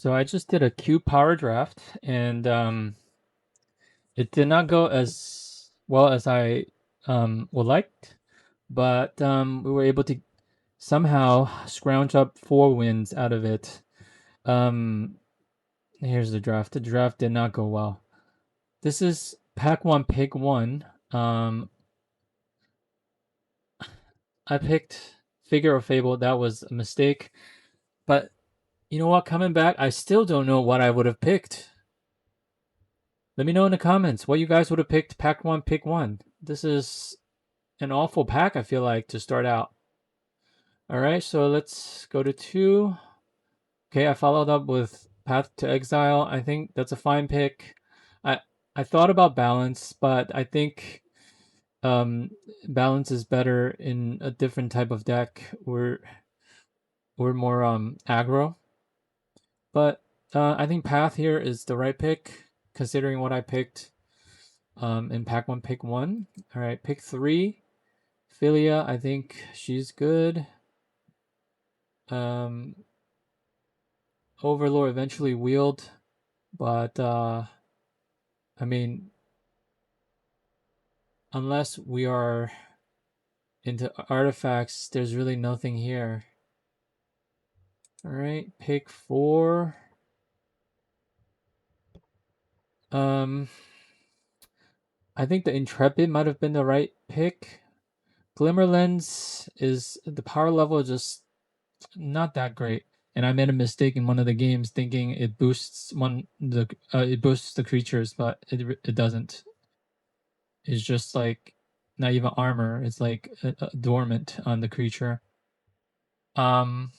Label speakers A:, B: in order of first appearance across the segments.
A: So I just did a Q power draft, and it did not go as well as I would liked, but we were able to somehow scrounge up 4 wins out of it. Um, Here's the draft. The draft did not go well. This is pack one, pick one. I picked Figure of Fable. That was a mistake, but you know what? Coming back, I still don't know what I would have picked. Let me know in the comments what you guys would have picked pack one, pick one. This is an awful pack, I feel like, to start out. All right, so let's go to 2. Okay, I followed up with Path to Exile. I think that's a fine pick. I I thought about balance, but I think um, balance is better in a different type of deck. We're more aggro, but I think Path here is the right pick considering what I picked in pack one, pick one. All right, pick 3. Philia, I think she's good. Um, Overlord eventually wheeled, but I mean, unless we are into artifacts, there's really nothing here. All right, pick 4. Um, I think the Intrepid might have been the right pick. Glimmerlens is the power level is just not that great, and I made a mistake in one of the games thinking it boosts it boosts the creatures, but it doesn't. It's just like not even armor. It's like dormant on the creature. Um,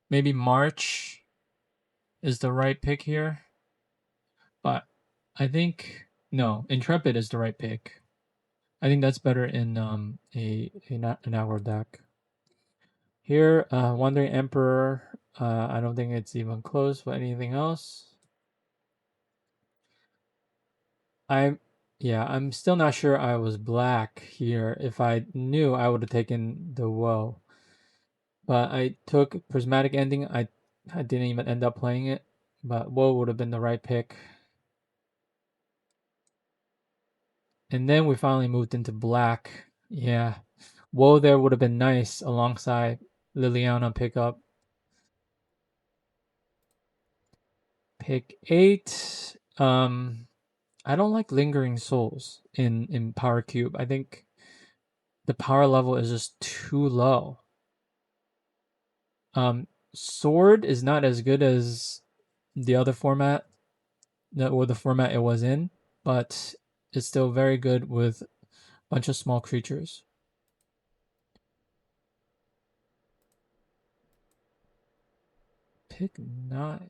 A: Maybe March is the right pick here, but I think no, Intrepid is the right pick. I think that's better in an aggro deck. Here, Wandering Emperor. I don't think it's even close with anything else. I'm I'm still not sure I was black here. If I knew, I would have taken the woe. But I took Prismatic Ending. I didn't even end up playing it, but woe would have been the right pick. And then we finally moved into black. Yeah, woe there would have been nice alongside Liliana pickup. Pick 8. I don't like Lingering Souls in Power Cube. I think the power level is just too low. Sword is not as good as the other format, or the format it was in, but it's still very good with a bunch of small creatures. Pick 9.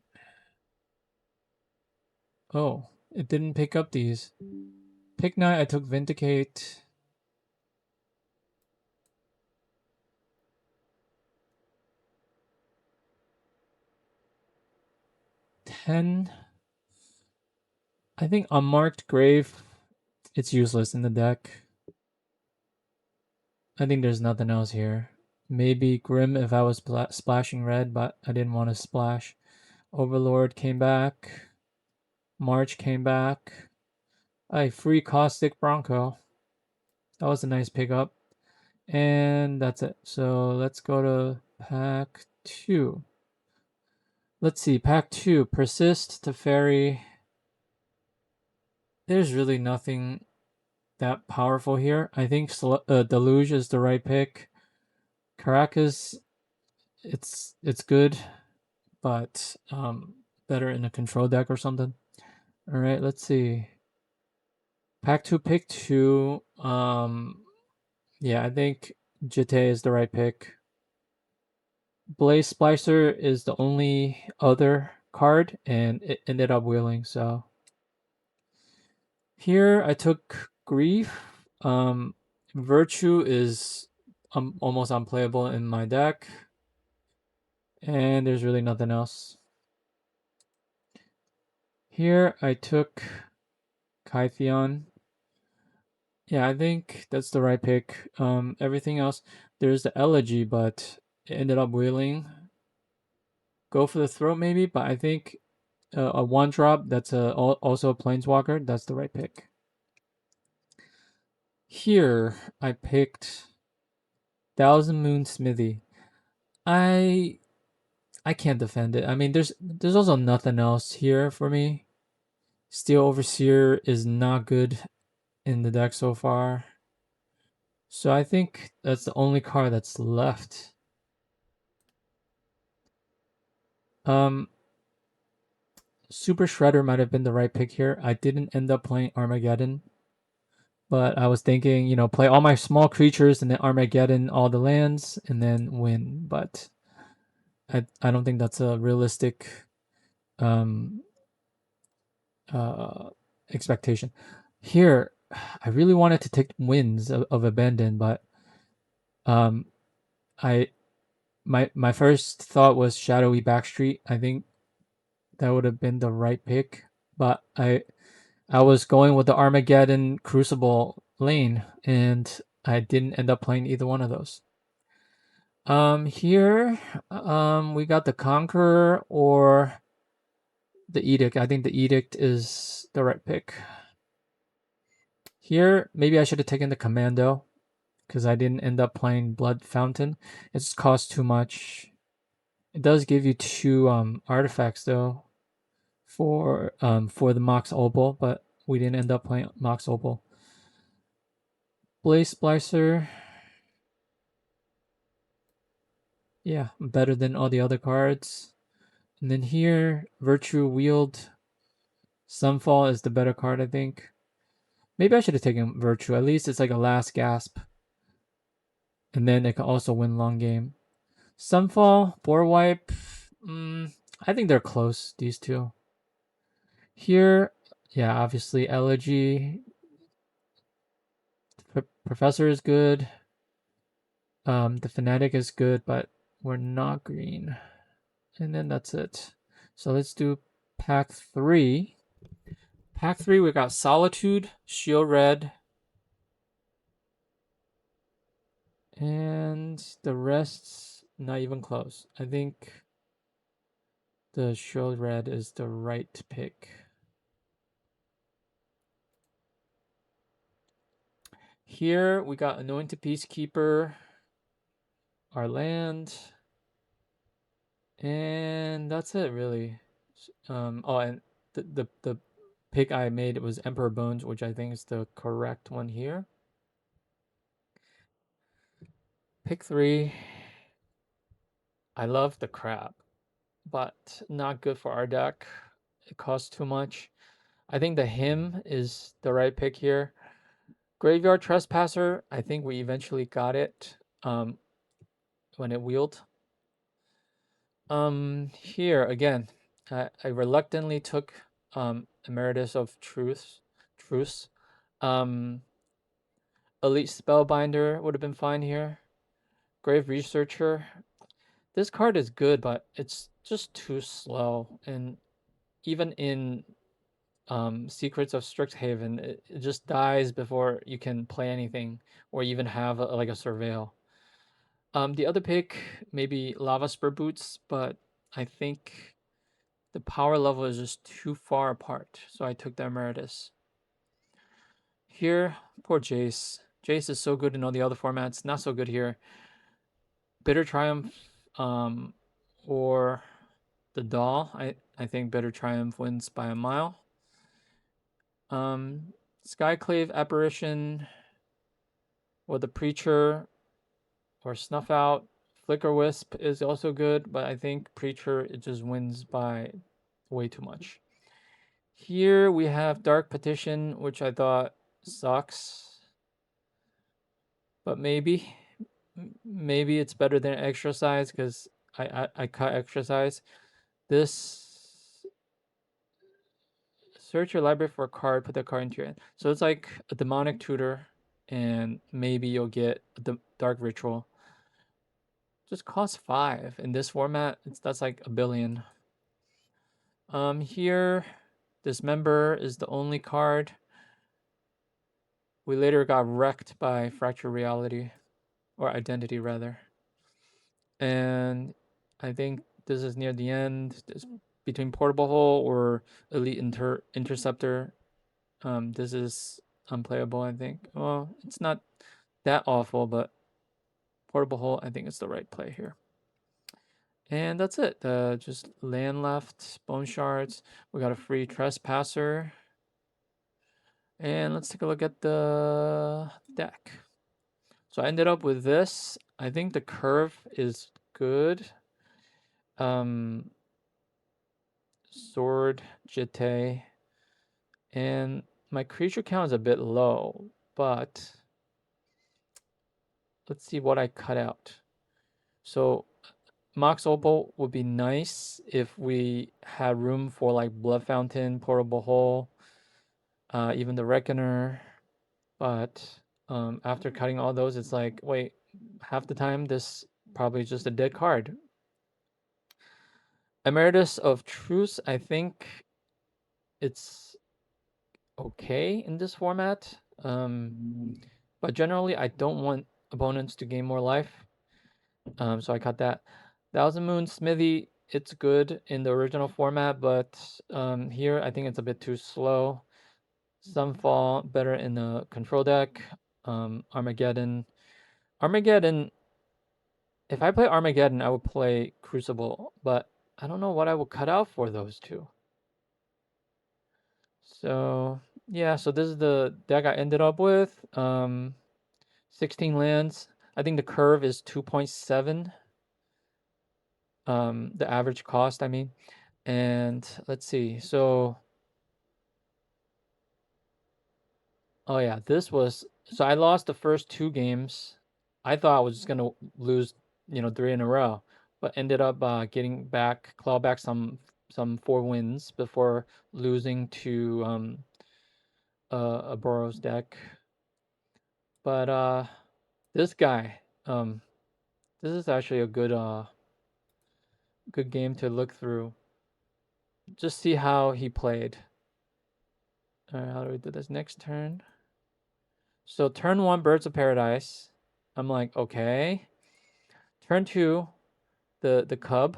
A: Oh, it didn't pick up these. Pick 9, I took Vindicate. 10. I think Unmarked Grave, it's useless in the deck. I think there's nothing else here. Maybe Grim if I was splashing red, but I didn't want to splash. Overlord came back. March came back. Free Caustic Bronco. That was a nice pickup. And that's it. So let's go to pack 2. Let's see, pack 2. Persist to Fairy. There's really nothing that powerful here. I think Deluge is the right pick. Caracas, it's good, but better in a control deck or something. All right, let's see. Pack 2, pick 2. Yeah, I think Jite is the right pick. Blaze Splicer is the only other card, and it ended up wheeling, so. Here I took Grief. Virtue is almost unplayable in my deck, and there's really nothing else. Here I took Kytheon. Yeah, I think that's the right pick. Everything else, there's the Elegy, but it ended up wheeling. go for the throat maybe, but I think a 1-drop that's also a planeswalker, that's the right pick. Here, I picked Thousand Moon Smithy. I can't defend it. I mean, there's also nothing else here for me. Steel Overseer is not good in the deck so far. So I think that's the only card that's left. Super Shredder might have been the right pick here. I didn't end up playing Armageddon, but I was thinking, play all my small creatures and then Armageddon all the lands and then win. But I don't think that's a realistic um, expectation. Here, I really wanted to take Winds of Abandon, but I my first thought was Shadowy Backstreet. I think that would have been the right pick, but I was going with the Armageddon Crucible lane, and I didn't end up playing either one of those. Here, we got the Conqueror or the Edict. I think the Edict is the right pick. Here, maybe I should have taken the Commando because I didn't end up playing Blood Fountain. It's cost too much. It does give you 2 artifacts though for the Mox Opal, but we didn't end up playing Mox Opal. Blaze Splicer. Yeah, better than all the other cards. And then here, Virtue Wield. Sunfall is the better card, I think. Maybe I should have taken Virtue. At least it's like a last gasp. And then it can also win long game. Sunfall, Boar Wipe. I think they're close, these two. Here, yeah, obviously Elegy. Professor is good. The Fanatic is good, but we're not green. And then that's it. So let's do pack 3. Pack 3, we got Solitude, Shield Red, and the rest's not even close. I think the Shield Red is the right pick. Here we got Anointed Peacekeeper, our land, and that's it really. And the pick I made was Emperor Bones, which I think is the correct one here. Pick 3. I love the crab, but not good for our deck. It costs too much. I think the hymn is the right pick here. Graveyard Trespasser, I think we eventually got it when it wheeled. Here again, I reluctantly took Emeritus of Truce. Elite Spellbinder would have been fine here. Grave Researcher. This card is good, but it's just too slow. And even in Secrets of Strixhaven, it just dies before you can play anything or even have like a surveil. The other pick, maybe Lava Spur Boots, but I think the power level is just too far apart, so I took the Emeritus. Here, poor Jace. Jace is so good in all the other formats, not so good here. Bitter Triumph, or the Doll. I think Bitter Triumph wins by a mile. Skyclave Apparition, or the Preacher, or Snuff Out. Flicker Wisp is also good, but I think Preacher, it just wins by way too much. Here we have Dark Petition, which I thought sucks, but maybe it's better than Exercise because I cut Exercise. This, search your library for a card, put that card into your hand. So it's like a Demonic Tutor, and maybe you'll get the Dark Ritual. Just costs 5 in this format. That's like a billion. Here, Dismember is the only card. We later got wrecked by Fracture Reality, or Identity rather. And I think this is near the end. This, between portable hole or elite interceptor, this is unplayable, I think. Well, it's not that awful, but portable hole, I think it's the right play here. And that's it. Just land left, bone shards. We got a free trespasser. And let's take a look at the deck. So I ended up with this. I think the curve is good. Sword, Jite, and my creature count is a bit low, but let's see what I cut out. So Mox Opal would be nice if we had room for like Blood Fountain, Portable Hole, even the Reckoner. But after cutting all those, it's like, wait, half the time this probably just a dead card. Emeritus of Truce, I think it's okay in this format. But generally, I don't want opponents to gain more life. So I cut that. Thousand Moon Smithy, it's good in the original format, but here I think it's a bit too slow. Sunfall, better in the control deck. Armageddon. Armageddon, if I play Armageddon, I would play Crucible, but I don't know what I would cut out for those two. So yeah, so this is the deck I ended up with. 16 lands. I think the curve is 2.7. The average cost, I mean. And let's see. So oh yeah, this was so I lost the first two games. I thought I was just gonna lose, 3 in a row, but ended up getting back, claw back some 4 wins before losing to a Boros deck. But this guy, this is actually a good game to look through. Just see how he played. All right, how do we do this next turn? So turn 1, Birds of Paradise. I'm like, okay. Turn 2, the Cub.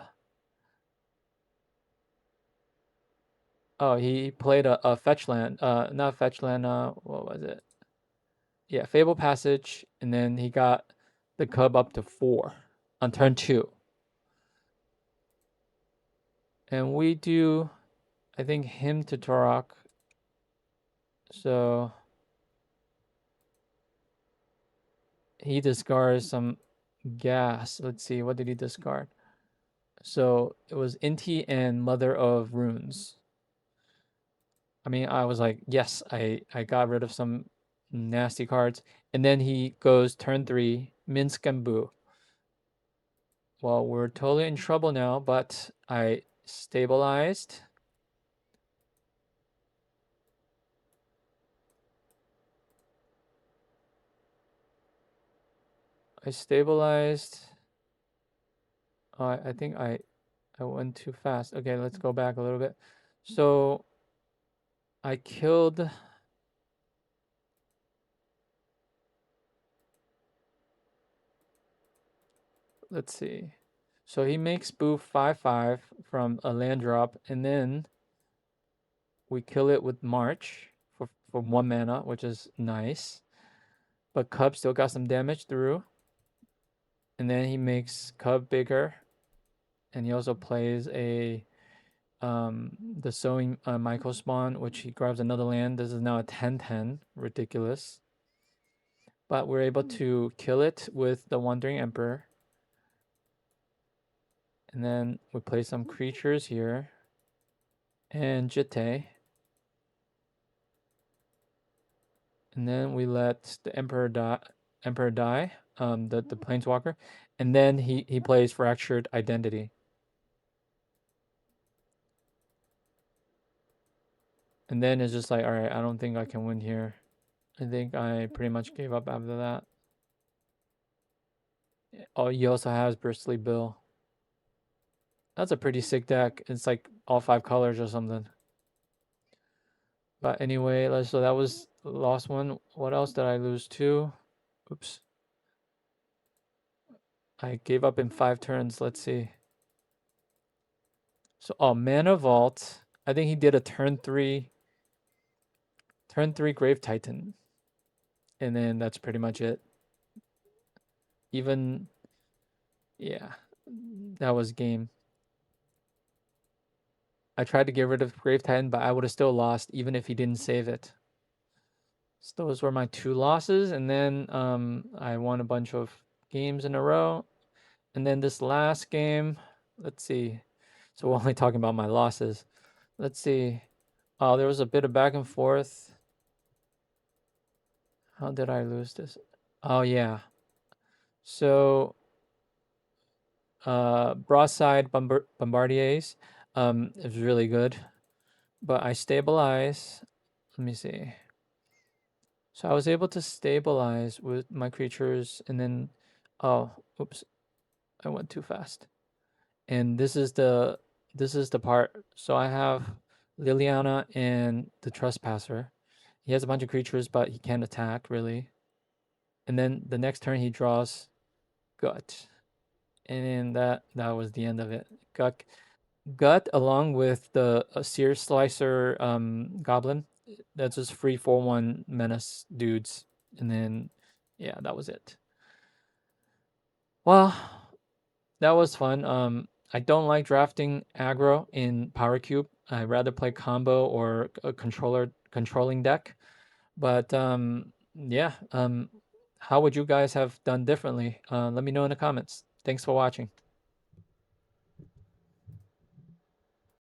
A: Oh, he played a fetch land. Not fetch land. What was it? Yeah, Fable Passage, and then he got the Cub up to 4 on turn 2. And we do, I think, him to Torok. So he discards some gas. Let's see, what did he discard? So it was Inti and Mother of Runes. I mean, I was like, yes, I got rid of some nasty cards. And then he goes turn 3, Minsk and Boo. Well, we're totally in trouble now, but I stabilized. Oh, I think I went too fast. Okay, let's go back a little bit. So I killed. Let's see. So he makes Boo 5/5 from a land drop, and then we kill it with March for 1 mana, which is nice. But Cub still got some damage through. And then he makes Cub bigger. And he also plays the Sowing Michael Spawn, which he grabs another land. This is now a 10/10. Ridiculous. But we're able to kill it with the Wandering Emperor. And then we play some creatures here. And Jite. And then we let the Emperor die, the Planeswalker. And then he plays Fractured Identity. And then it's just like, all right, I don't think I can win here. I think I pretty much gave up after that. Oh, he also has Bristly Bill. That's a pretty sick deck. It's like all 5 colors or something. But anyway, so that was the last one. What else did I lose to? Oops. I gave up in 5 turns. Let's see. So, oh, Mana Vault. I think he did a turn 3 Grave Titan. And then that's pretty much it. Even, yeah, that was game. I tried to get rid of Grave Titan, but I would have still lost even if he didn't save it. So those were my 2 losses, and then I won a bunch of games in a row. And then this last game, let's see. So we're only talking about my losses. Let's see. Oh, there was a bit of back and forth. How did I lose this? Oh yeah. So broadside bombardiers is really good, but I stabilize. Let me see. So I was able to stabilize with my creatures, and then, oh, oops, I went too fast. And this is the part. So I have Liliana and the Trespasser. He has a bunch of creatures, but he can't attack really. And then the next turn he draws Gut, and then that was the end of it. Gut along with the Sear Slicer Goblin. That's just free 4/1 menace dudes, and then yeah, that was it. Well, that was fun. I don't like drafting aggro in Power Cube. I rather play combo or a controlling deck. But yeah, how would you guys have done differently? Let me know in the comments. Thanks for watching.